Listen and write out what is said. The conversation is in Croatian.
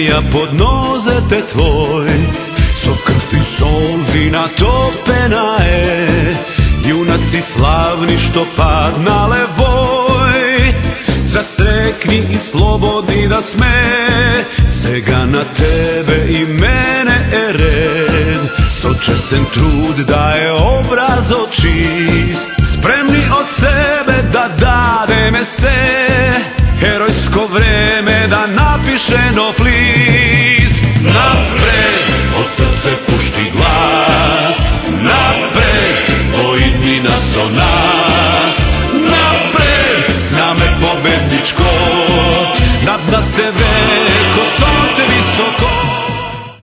Srbija podnozete tvoj, so krv i sol vina topena je, junaci slavni što padnale voj. Zasrekni i slobodni da sme, sega na tebe i mene je red. Sočesen trud da je obraz čist, spremni od sebe da dademe se, herojsko vreme da napiše nov list. Napred, od srce pušti glas, napred, vojni nas o nas.